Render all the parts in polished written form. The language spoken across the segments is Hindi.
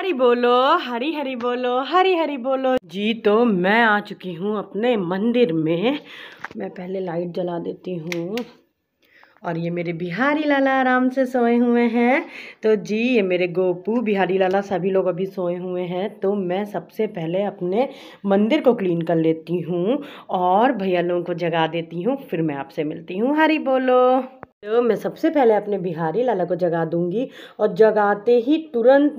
हरी बोलो, हरी हरी बोलो, हरी हरी बोलो जी। तो मैं आ चुकी हूँ अपने मंदिर में। मैं पहले लाइट जला देती हूँ। और ये मेरे बिहारी लाला आराम से सोए हुए हैं। तो जी ये मेरे गोपू बिहारी लाला सभी लोग अभी सोए हुए हैं। तो मैं सबसे पहले अपने मंदिर को क्लीन कर लेती हूँ और भैया लोगों को जगा देती हूँ, फिर मैं आपसे मिलती हूँ। हरी बोलो। तो मैं सबसे पहले अपने बिहारी लाला को जगा दूंगी और जगाते ही तुरंत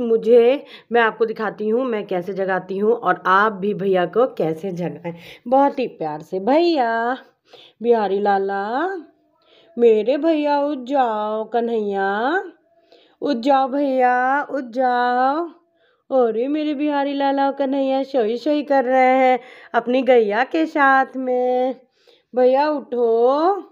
मैं आपको दिखाती हूँ मैं कैसे जगाती हूँ और आप भी भैया को कैसे जगाएं, बहुत ही प्यार से। भैया बिहारी लाला, मेरे भैया उठ जाओ, कन्हैया उठ जाओ, भैया उठ जाओ। अरे मेरे बिहारी लाला कन्हैया सोई सोई कर रहे हैं अपनी गैया के साथ में। भैया उठो।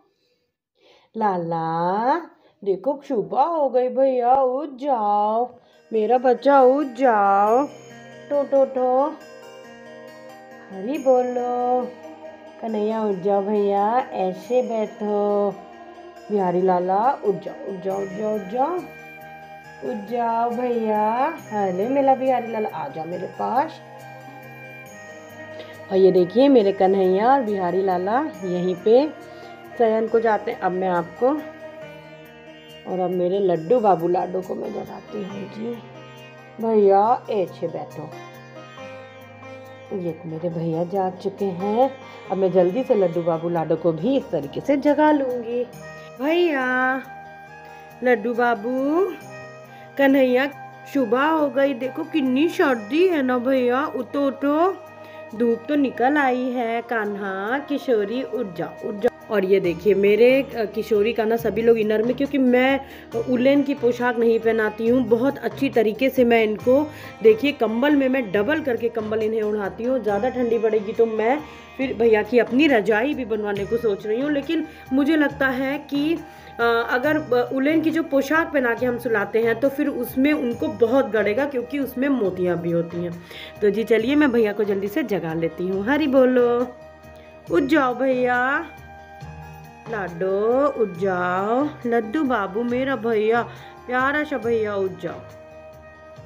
लाला देखो सुबह हो गई, भैया उठ जाओ, मेरा बच्चा उठ जाओ। टो टो टो हरी बोलो। कन्हैया उठ जाओ, भैया ऐसे बैठो। बिहारी लाला उठ जाओ, उठ जाओ, उठ जाओ, उठ जाओ, उठ जाओ भैया। अरे मेरा बिहारी लाला आ जाओ मेरे पास। और ये देखिए मेरे कन्हैया और बिहारी लाला यहीं पे शयन को जाते हैं। अब मैं आपको और अब मेरे लड्डू बाबू लाडो को मैं जगाती हूँ जी। भैया ऐसे बैठो। ये मेरे भैया जाग चुके हैं। अब मैं जल्दी से लड्डू बाबू लाडो को भी इस तरीके से जगा लूंगी। भैया लड्डू बाबू कन्हैया सुबह हो गई, देखो कितनी सर्दी है ना भैया, उठो उठो, धूप तो निकल आई है। कान्हा किशोरी उठ जाओ, उठ जाओ। और ये देखिए मेरे किशोरी कान्हा सभी लोग इनर में, क्योंकि मैं उलेन की पोशाक नहीं पहनाती हूँ, बहुत अच्छी तरीके से मैं इनको देखिए कंबल में मैं डबल करके कंबल इन्हें उड़ाती हूँ। ज़्यादा ठंडी पड़ेगी तो मैं फिर भैया की अपनी रजाई भी बनवाने को सोच रही हूँ, लेकिन मुझे लगता है कि अगर उलेन की जो पोशाक पहना के हम सुलाते हैं तो फिर उसमें उनको बहुत गड़ेगा, क्योंकि उसमें मोतियाँ भी होती हैं। तो जी चलिए मैं भैया को जल्दी से जगा लेती हूँ। हरी बोलो। उठ जाओ भैया। लाडो उठ जाओ। लड्डू बाबू मेरा भैया प्यारा सा भैया उठ जाओ।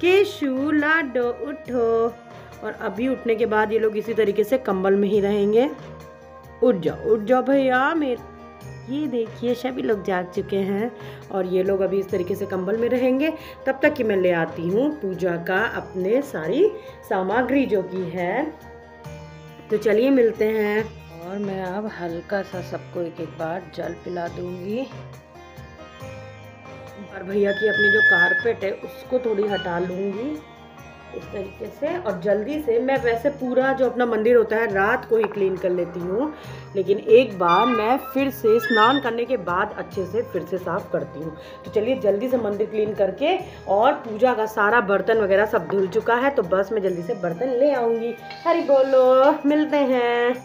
केशु लाडो उठो। और अभी उठने के बाद ये लोग इसी तरीके से कंबल में ही रहेंगे। उठ जाओ भैया मेरे। ये देखिए सभी लोग जाग चुके हैं और ये लोग अभी इस तरीके से कंबल में रहेंगे तब तक कि मैं ले आती हूँ पूजा का अपने सारी सामग्री जो की है। तो चलिए मिलते हैं। और मैं अब हल्का सा सबको एक एक बार जल पिला दूंगी। और भैया की अपनी जो कारपेट है उसको थोड़ी हटा लूंगी इस तरीके से। और जल्दी से मैं वैसे पूरा जो अपना मंदिर होता है रात को ही क्लीन कर लेती हूँ, लेकिन एक बार मैं फिर से स्नान करने के बाद अच्छे से फिर से साफ करती हूँ। तो चलिए जल्दी से मंदिर क्लीन करके, और पूजा का सारा बर्तन वगैरह सब धुल चुका है तो बस मैं जल्दी से बर्तन ले आऊँगी। हरी बोलो, मिलते हैं।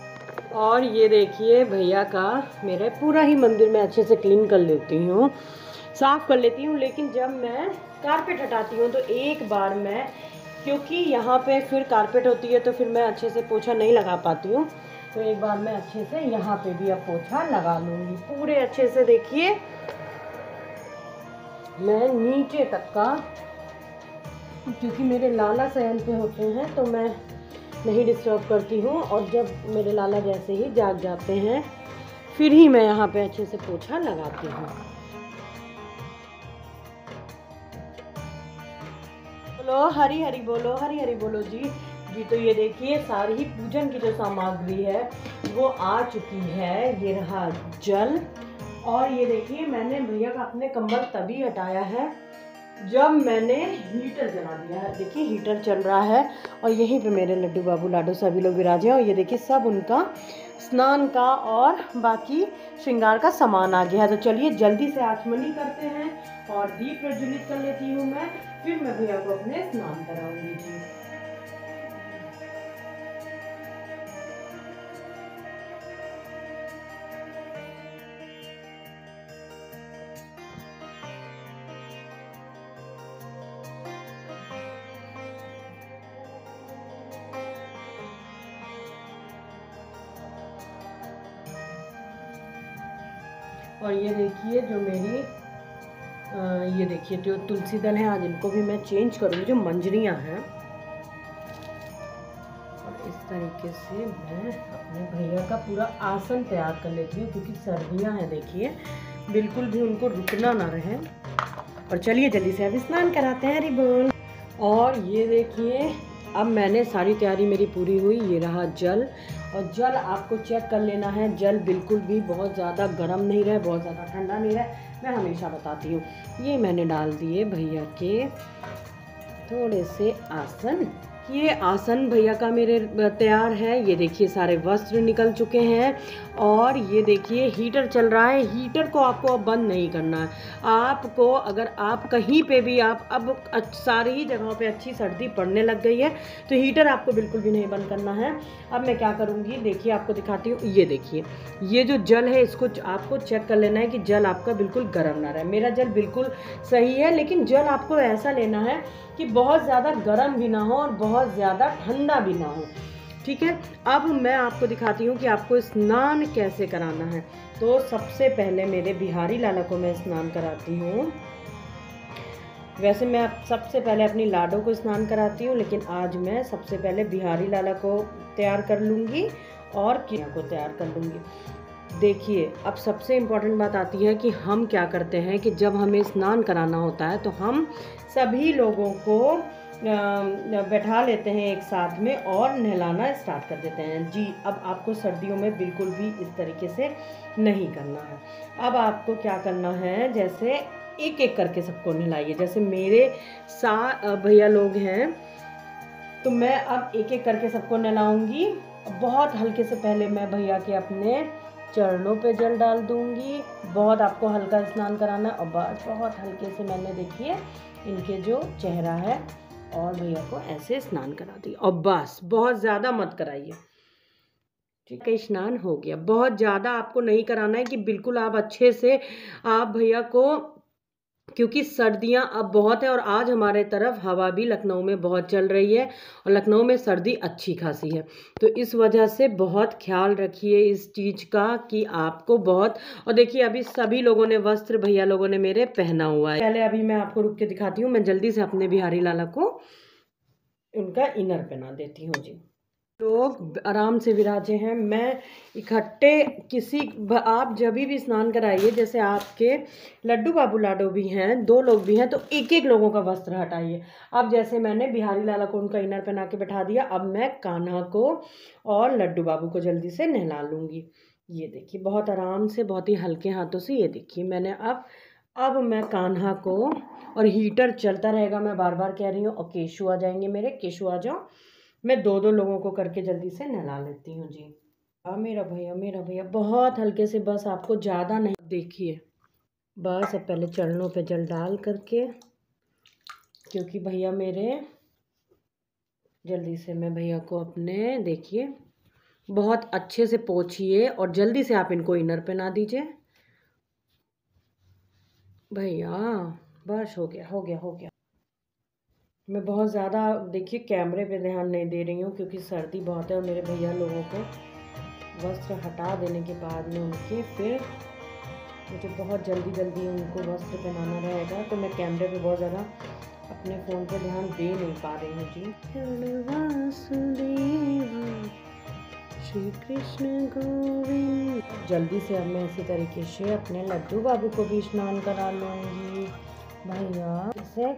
और ये देखिए भैया का मेरे पूरा ही मंदिर में अच्छे से क्लीन कर लेती हूँ, साफ कर लेती हूँ। लेकिन जब मैं कारपेट हटाती हूँ तो एक बार मैं, क्योंकि यहाँ पे फिर कारपेट होती है तो फिर मैं अच्छे से पोछा नहीं लगा पाती हूँ, तो एक बार मैं अच्छे से यहाँ पे भी अब पोछा लगा लूँगी पूरे अच्छे से। देखिए मैं नीचे तक का, क्योंकि मेरे लाला शयन पे होते हैं तो मैं नहीं डिस्टर्ब करती हूँ, और जब मेरे लाला जैसे ही जाग जाते हैं फिर ही मैं यहाँ पे अच्छे से पोछा लगाती हूँ। बोलो हरी हरी बोलो, हरी हरी बोलो जी। जी तो ये देखिए सारी ही पूजन की जो सामग्री है वो आ चुकी है। ये रहा जल, और ये देखिए मैंने भैया का अपने कंबल तभी हटाया है जब मैंने हीटर जला दिया है। देखिए हीटर चल रहा है और यहीं पे मेरे लड्डू बाबू लाडो सभी लोग विराजे हैं। और ये देखिए सब उनका स्नान का और बाकी श्रृंगार का सामान आ गया है। तो चलिए जल्दी से आचमनी करते हैं और दीप प्रज्वलित कर लेती हूँ मैं, फिर मैं भैया को अपने स्नान कराऊंगी जी। और ये देखिए जो मेरी ये देखिए जो तुलसी दल है आज इनको भी मैं चेंज करूँगी, जो मंजरियाँ हैं। और इस तरीके से मैं अपने भैया का पूरा आसन तैयार कर लेती हूँ, क्योंकि सर्दियाँ हैं देखिए, बिल्कुल भी उनको रुकना ना रहे। और चलिए जल्दी से अब स्नान कराते हैं, हरी बोल। और ये देखिए अब मैंने सारी तैयारी मेरी पूरी हुई, ये रहा जल। और जल आपको चेक कर लेना है, जल बिल्कुल भी बहुत ज़्यादा गर्म नहीं रहे, बहुत ज़्यादा ठंडा नहीं रहे, मैं हमेशा बताती हूँ। ये मैंने डाल दिए भैया के थोड़े से आसन। ये आसन भैया का मेरे तैयार है। ये देखिए सारे वस्त्र निकल चुके हैं। और ये देखिए हीटर चल रहा है, हीटर को आपको अब बंद नहीं करना है। आपको अगर आप कहीं पे भी आप अब सारी ही जगहों पे अच्छी सर्दी पड़ने लग गई है, तो हीटर आपको बिल्कुल भी नहीं बंद करना है। अब मैं क्या करूँगी देखिए, आपको दिखाती हूँ। ये देखिए ये जो जल है इसको आपको चेक कर लेना है कि जल आपका बिल्कुल गर्म ना रहे। मेरा जल बिल्कुल सही है, लेकिन जल आपको ऐसा लेना है कि बहुत ज़्यादा गर्म भी ना हो और बहुत ज़्यादा ठंडा भी ना हो, ठीक है। अब मैं आपको दिखाती हूँ कि आपको स्नान कैसे कराना है। तो सबसे पहले मेरे बिहारी लाला को मैं स्नान कराती हूँ। वैसे मैं सबसे पहले अपनी लाडो को स्नान कराती हूँ, लेकिन आज मैं सबसे पहले बिहारी लाला को तैयार कर लूँगी और किया को तैयार कर लूँगी। देखिए अब सबसे इम्पॉर्टेंट बात आती है कि हम क्या करते हैं कि जब हमें स्नान कराना होता है तो हम सभी लोगों को बैठा लेते हैं एक साथ में और नहलाना स्टार्ट कर देते हैं। जी अब आपको सर्दियों में बिल्कुल भी इस तरीके से नहीं करना है। अब आपको क्या करना है, जैसे एक एक करके सबको नहलाइए। जैसे मेरे भैया लोग हैं तो मैं अब एक एक करके सबको नहलाऊंगी। बहुत हल्के से पहले मैं भैया के अपने चरणों पे जल डाल दूंगी। बहुत आपको हल्का स्नान कराना है और बस बहुत हल्के से मैंने देखिए इनके जो चेहरा है और भैया को ऐसे स्नान करा दी। और बस बहुत ज़्यादा मत कराइए, ठीक है। स्नान हो गया। बहुत ज़्यादा आपको नहीं कराना है कि बिल्कुल आप अच्छे से आप भैया को, क्योंकि सर्दियां अब बहुत है और आज हमारे तरफ हवा भी लखनऊ में बहुत चल रही है और लखनऊ में सर्दी अच्छी खासी है। तो इस वजह से बहुत ख्याल रखिए इस चीज़ का कि आपको बहुत। और देखिए अभी सभी लोगों ने वस्त्र भैया लोगों ने मेरे पहना हुआ है। पहले अभी मैं आपको रुक के दिखाती हूँ। मैं जल्दी से अपने बिहारी लाला को उनका इनर पहना देती हूँ। जी लोग आराम से विराजे हैं। मैं इकट्ठे आप जब भी स्नान कराइए, जैसे आपके लड्डू बाबू लाडो भी हैं, 2 लोग भी हैं, तो एक एक लोगों का वस्त्र हटाइए। अब जैसे मैंने बिहारी लाला को उनका इनर पहना के बैठा दिया, अब मैं कान्हा को और लड्डू बाबू को जल्दी से नहला लूँगी। ये देखिए बहुत आराम से, बहुत ही हल्के हाथों से। ये देखिए मैंने अब मैं कान्हा को, और हीटर चलता रहेगा, मैं बार बार कह रही हूँ। और केशु आ जाएंगे मेरे, केशु आ जाओ। मैं 2-2 लोगों को करके जल्दी से नहला लेती हूँ। जी मेरा भैया बहुत हल्के से, बस आपको ज़्यादा नहीं। देखिए बस अब पहले चरणों पे जल डाल करके, क्योंकि भैया मेरे, जल्दी से मैं भैया को अपने देखिए बहुत अच्छे से पोंछिए और जल्दी से आप इनको इनर पहना दीजिए भैया। बस हो गया। मैं बहुत ज़्यादा देखिए कैमरे पे ध्यान नहीं दे रही हूँ, क्योंकि सर्दी बहुत है और मेरे भैया लोगों को वस्त्र हटा देने के बाद में उनके फिर मुझे बहुत जल्दी उनको वस्त्र पहनाना रहेगा, तो मैं कैमरे पे बहुत ज़्यादा अपने फ़ोन पे ध्यान दे नहीं पा रही हूँ। जी श्री कृष्ण गोविंद। जल्दी से अब मैं इसी तरीके से अपने लड्डू बाबू को भी स्नान करा लूँगी। भैया इसे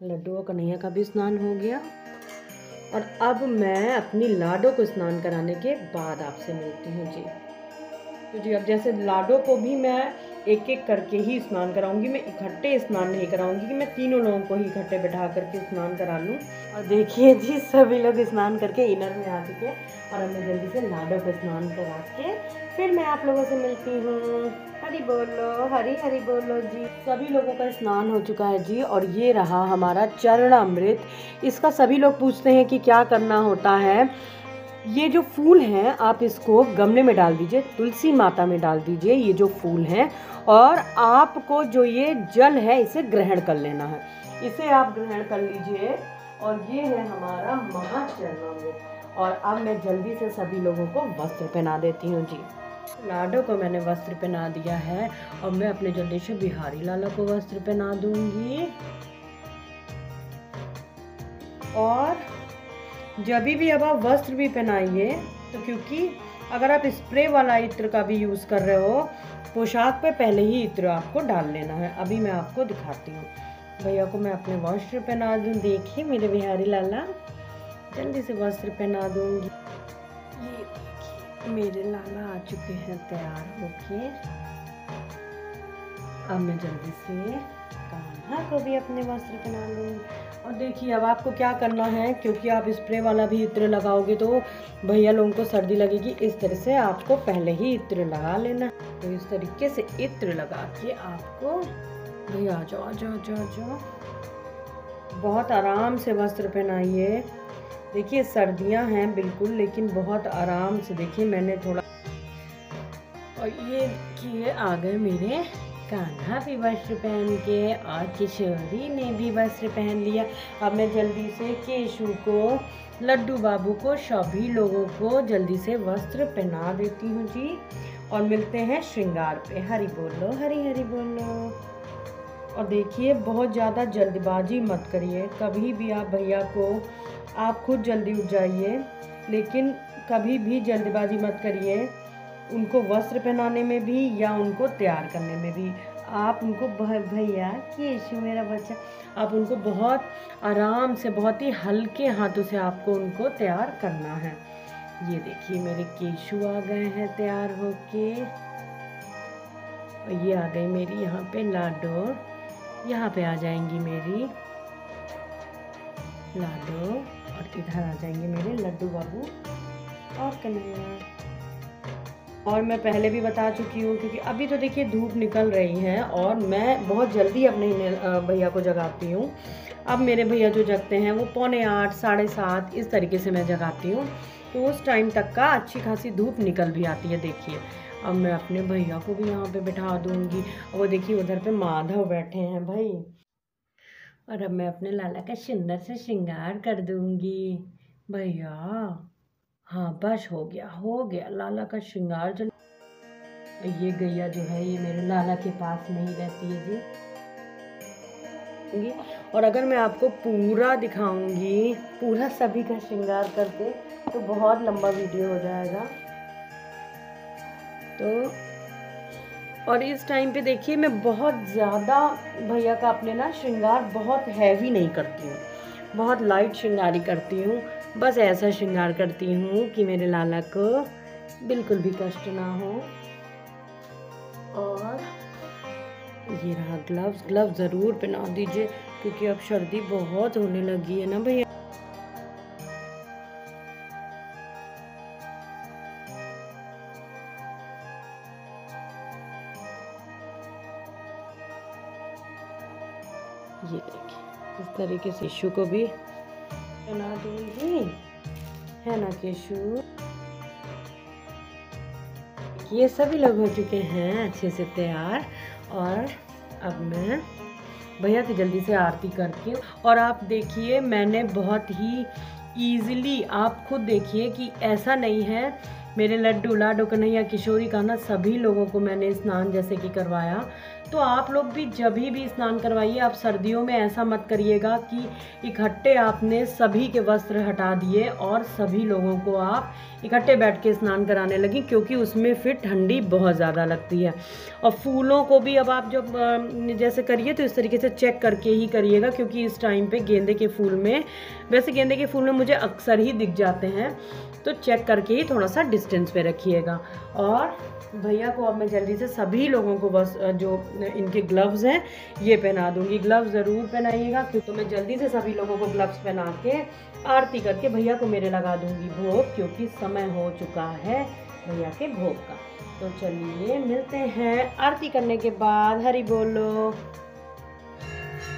लड्डू और कन्हैया का भी स्नान हो गया। और अब मैं अपनी लाडो को स्नान कराने के बाद आपसे मिलती हूँ। जी तो जी अब जैसे लाडो को भी मैं एक एक करके ही स्नान कराऊंगी। मैं इकट्ठे स्नान नहीं कराऊंगी कि मैं तीनों लोगों को ही इकट्ठे बैठा करके स्नान करा लूँ। और देखिए जी सभी लोग स्नान करके इनर में आ चुके हैं और अब मैं जल्दी से लाडो को स्नान करा के फिर मैं आप लोगों से मिलती हूँ। हरी बोलो, हरी हरी बोलो। जी सभी लोगों का स्नान हो चुका है जी। और ये रहा हमारा चरणामृत। इसका सभी लोग पूछते हैं कि क्या करना होता है। ये जो फूल हैं आप इसको गमले में डाल दीजिए, तुलसी माता में डाल दीजिए ये जो फूल हैं, और आपको जो ये जल है इसे ग्रहण कर लेना है। इसे आप ग्रहण कर लीजिए और ये है हमारा महाचरणामृत। और अब मैं जल्दी से सभी लोगों को वस्त्र पहना देती हूँ। जी लाडो को मैंने वस्त्र पहना दिया है और मैं अपने जल्दी से बिहारी लाला को वस्त्र पहना दूंगी। और जब भी अब आप वस्त्र भी पहनाइए तो क्योंकि अगर आप स्प्रे वाला इत्र का भी यूज़ कर रहे हो, पोशाक पे पहले ही इत्र आपको डाल लेना है। अभी मैं आपको दिखाती हूँ। भैया को मैं अपने वस्त्र पहना दूँ। देखिए मेरे बिहारी लाला, जल्दी से वस्त्र पहना दूंगी। ये देखिए मेरे लाला आ चुके हैं तैयार होके। अब मैं जल्दी से कान्हा को भी अपने वस्त्र पहना लूँगी। और देखिए अब आपको क्या करना है, क्योंकि आप स्प्रे वाला भी इत्र लगाओगे तो भैया लोगों को सर्दी लगेगी। इस तरह से आपको पहले ही इत्र लगा लेना। तो इस तरीके से इत्र लगा के आपको भैया आ जाओ आ जाओ आ जाओ आ जाओ। बहुत आराम से वस्त्र पहनाइए। देखिए सर्दियां हैं बिल्कुल, लेकिन बहुत आराम से। देखिए मैंने थोड़ा, और ये देखिए आ गए मेरे कान्हा भी वस्त्र पहन के, और किशोरी ने भी वस्त्र पहन लिया। अब मैं जल्दी से केशु को, लड्डू बाबू को, सभी लोगों को जल्दी से वस्त्र पहना देती हूँ जी। और मिलते हैं श्रृंगार पे। हरि बोलो, हरि हरि बोलो। और देखिए बहुत ज़्यादा जल्दबाजी मत करिए। कभी भी आप भैया को, आप खुद जल्दी उठ जाइए, लेकिन कभी भी जल्दबाजी मत करिए। उनको वस्त्र पहनाने में भी या उनको तैयार करने में भी। आप उनको भैया केशु मेरा बच्चा, आप उनको बहुत आराम से, बहुत ही हल्के हाथों से आपको उनको तैयार करना है। ये देखिए मेरे केशु आ गए हैं तैयार होके। और ये आ गई मेरी यहाँ पे लाडो। यहाँ पे आ जाएंगी मेरी लाडो, और इधर आ जाएंगे मेरे लड्डू बाबू और कन्हैया। और मैं पहले भी बता चुकी हूँ, क्योंकि अभी तो देखिए धूप निकल रही है और मैं बहुत जल्दी अपने भैया को जगाती हूँ। अब मेरे भैया जो जगते हैं वो 7:45, 7:30 इस तरीके से मैं जगाती हूँ। तो उस टाइम तक का अच्छी खासी धूप निकल भी आती है। देखिए अब मैं अपने भैया को भी यहाँ पे बिठा दूँगी। और वो देखिए उधर पे माधव बैठे हैं भाई। और अब मैं अपने लाला का सुंदर से श्रृंगार कर दूँगी भैया। हाँ बस हो गया लाला का श्रृंगार। जो ये गैया जो है ये मेरे लाला के पास नहीं रहती है जी। और अगर मैं आपको पूरा दिखाऊंगी, पूरा सभी का श्रृंगार करके, तो बहुत लंबा वीडियो हो जाएगा। तो और इस टाइम पे देखिए मैं बहुत ज़्यादा भैया का अपने ना श्रृंगार बहुत हैवी नहीं करती हूँ, बहुत लाइट श्रृंगार करती हूँ। बस ऐसा श्रृंगार करती हूँ कि मेरे लाला को बिल्कुल भी कष्ट ना हो। और ये रहा ग्लव्स ज़रूर पहना दीजिए, क्योंकि अब सर्दी बहुत होने लगी है ना भैया। ये देखिए इस तरीके से केशु को भी पहना दूंगी, है ना केशु। ये सभी लोग हो चुके हैं अच्छे से तैयार। और अब मैं भैया की जल्दी से आरती करके, और आप देखिए मैंने बहुत ही ईजिली, आप खुद देखिए कि ऐसा नहीं है। मेरे लड्डू लाडो कन्हैया किशोरी का ना सभी लोगों को मैंने स्नान जैसे कि करवाया। तो आप लोग भी जब भी स्नान करवाइए, आप सर्दियों में ऐसा मत करिएगा कि इकट्ठे आपने सभी के वस्त्र हटा दिए और सभी लोगों को आप इकट्ठे बैठ के स्नान कराने लगी, क्योंकि उसमें फिर ठंडी बहुत ज़्यादा लगती है। और फूलों को भी अब आप जब जैसे करिए तो इस तरीके से चेक करके ही करिएगा, क्योंकि इस टाइम पे गेंदे के फूल में, वैसे गेंदे के फूल में मुझे अक्सर ही दिख जाते हैं, तो चेक करके ही थोड़ा सा डिस्टेंस पे रखिएगा। और भैया को अब मैं जल्दी से सभी लोगों को बस जो इनके ग्लव्स हैं ये पहना दूंगी। ग्लव्स ज़रूर पहनाइएगा, क्योंकि मैं जल्दी से सभी लोगों को ग्लव्स पहना के आरती करके भैया को मेरे लगा दूंगी भोग, क्योंकि समय हो चुका है भैया के भोग का। तो चलिए मिलते हैं आरती करने के बाद। हरि बोलो।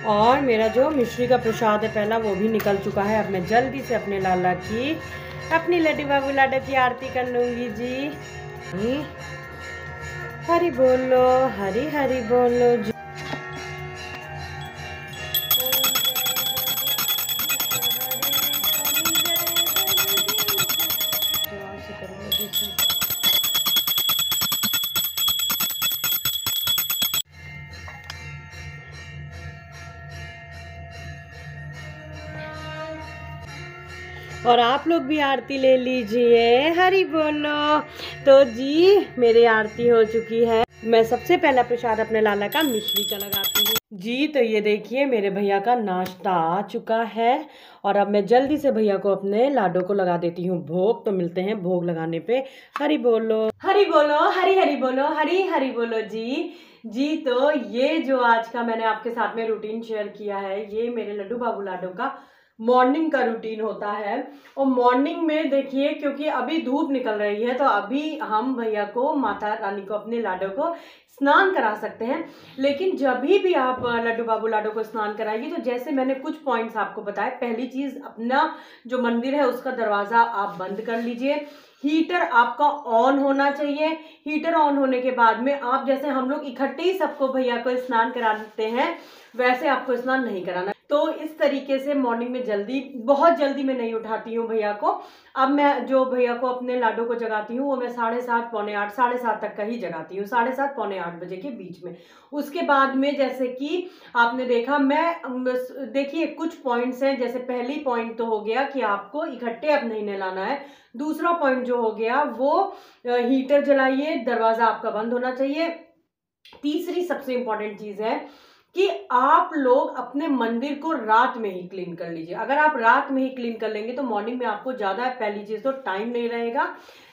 और मेरा जो मिश्री का प्रसाद है पहला, वो भी निकल चुका है। अब मैं जल्दी से अपने लाला की, अपनी लड्डू बाबू लाडो की आरती कर लूँगी जी। हरि बोलो, हरि हरि बोलो जी। और आप लोग भी आरती ले लीजिए, हरि बोलो। तो जी मेरी आरती हो चुकी है। मैं सबसे पहला प्रसाद अपने लाला का मिश्री का लगाती हूँ जी। तो ये देखिए मेरे भैया का नाश्ता आ चुका है और अब मैं जल्दी से भैया को अपने लाडो को लगा देती हूँ भोग। तो मिलते हैं भोग लगाने पे। हरि बोलो, हरि बोलो, हरि हरि बोलो, हरि हरि बोलो जी। तो ये जो आज का मैंने आपके साथ में रूटीन शेयर किया है, ये मेरे लड्डू बाबू लाडो का मॉर्निंग का रूटीन होता है। और मॉर्निंग में देखिए, क्योंकि अभी धूप निकल रही है, तो अभी हम भैया को, माता रानी को, अपने लाडो को स्नान करा सकते हैं। लेकिन जब भी आप लड्डू बाबू लाडो को स्नान कराइए, तो जैसे मैंने कुछ पॉइंट्स आपको बताए, पहली चीज अपना जो मंदिर है उसका दरवाजा आप बंद कर लीजिए। हीटर आपका ऑन होना चाहिए। हीटर ऑन होने के बाद में आप, जैसे हम लोग इकट्ठे ही सबको भैया को स्नान कराते हैं, वैसे आपको स्नान नहीं कराना। तो इस तरीके से मॉर्निंग में जल्दी, बहुत जल्दी मैं नहीं उठाती हूँ भैया को। अब मैं जो भैया को, अपने लाडो को जगाती हूँ, वो मैं 7:30 पौने 8, 7:30 तक का ही जगाती हूँ, 7:30 पौने 8 बजे के बीच में। उसके बाद में जैसे कि आपने देखा, मैं देखिए कुछ पॉइंट्स हैं। जैसे पहली पॉइंट तो हो गया कि आपको इकट्ठे अब नहीं नहलाना है। दूसरा पॉइंट जो हो गया वो हीटर जलाइए, दरवाजा आपका बंद होना चाहिए। तीसरी सबसे इंपॉर्टेंट चीज है कि आप लोग अपने मंदिर को रात में ही क्लीन कर लीजिए। अगर आप रात में ही क्लीन कर लेंगे तो मॉर्निंग में आपको ज्यादा, पहली चीज तो टाइम नहीं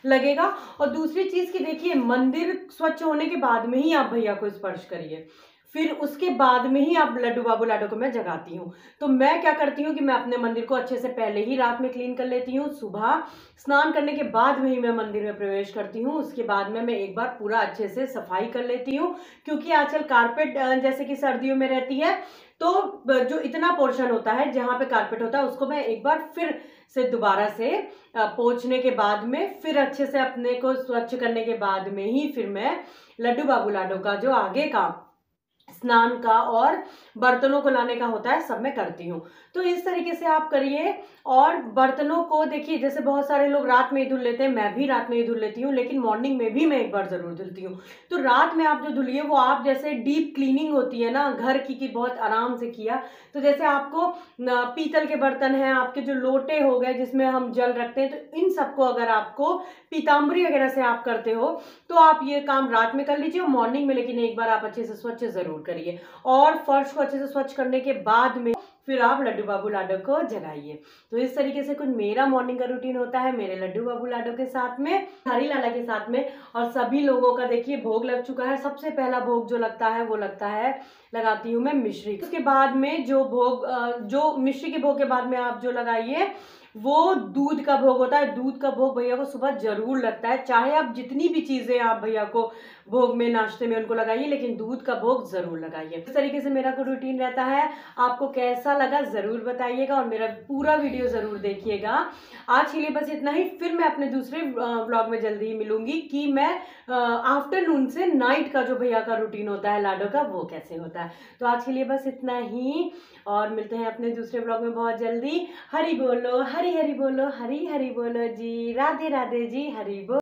लगेगा। और दूसरी चीज की देखिए, मंदिर स्वच्छ होने के बाद में ही आप भैया को स्पर्श करिए, फिर उसके बाद में ही आप लड्डू बाबू लाडो को मैं जगाती हूँ। तो मैं क्या करती हूँ कि मैं अपने मंदिर को अच्छे से पहले ही रात में क्लीन कर लेती हूँ। सुबह स्नान करने के बाद में ही मैं मंदिर में प्रवेश करती हूँ। उसके बाद में मैं एक बार पूरा अच्छे से सफाई कर लेती हूँ, क्योंकि आजकल कारपेट जैसे कि सर्दियों में रहती है, तो जो इतना पोर्शन होता है जहाँ पे कारपेट होता है, उसको मैं एक बार फिर से दोबारा से पोंछने के बाद में, फिर अच्छे से अपने को स्वच्छ करने के बाद में ही फिर मैं लड्डू बाबू लाडो का जो आगे का स्नान का और बर्तनों को लाने का होता है, सब मैं करती हूँ। तो इस तरीके से आप करिए। और बर्तनों को देखिए, जैसे बहुत सारे लोग रात में ही धुल लेते हैं, मैं भी रात में ही धुल लेती हूँ, लेकिन मॉर्निंग में भी मैं एक बार जरूर धुलती हूँ। तो रात में आप जो धुलिए, वो आप जैसे डीप क्लीनिंग होती है ना घर की बहुत आराम से किया। तो जैसे आपको पीतल के बर्तन हैं, आपके जो लोटे हो गए जिसमें हम जल रखते हैं, तो इन सबको अगर आपको पीताम्बरी वगैरह से आप करते हो, तो आप ये काम रात में कर लीजिए और मॉर्निंग में लेकिन एक बार आप अच्छे से स्वच्छ जरूर करिए। और फर्श को अच्छे से स्वच्छ करने के बाद में फिर आप लड्डू बाबू लाडो को जगाइए। तो इस तरीके से कुछ मेरा मॉर्निंग का रूटीन होता है मेरे लड्डू बाबू लाडो के साथ में, हरी लाला के साथ में। और सभी लोगों का देखिए भोग लग चुका है। सबसे पहला भोग जो लगता है वो लगता है, लगाती हूँ मैं मिश्री। उसके बाद में जो भोग, जो मिश्री के भोग के बाद में आप जो लगाइए, वो दूध का भोग होता है। दूध का भोग भैया को सुबह जरूर लगता है। चाहे आप जितनी भी चीजें आप भैया को भोग में, नाश्ते में उनको लगाइए, लेकिन दूध का भोग जरूर लगाइए। इस तरीके से मेरा को रूटीन रहता है। आपको कैसा लगा जरूर बताइएगा और मेरा पूरा वीडियो जरूर देखिएगा। आज के लिए बस इतना ही। फिर मैं अपने दूसरे व्लॉग में जल्दी ही मिलूंगी कि मैं आफ्टरनून से नाइट का जो भैया का रूटीन होता है लाडो का, वो कैसे होता है। तो आज के लिए बस इतना ही और मिलते हैं अपने दूसरे व्लॉग में बहुत जल्दी। हरि बोलो, हरि हरि बोलो, हरि हरि बोलो जी। राधे राधे जी, हरि बोलो।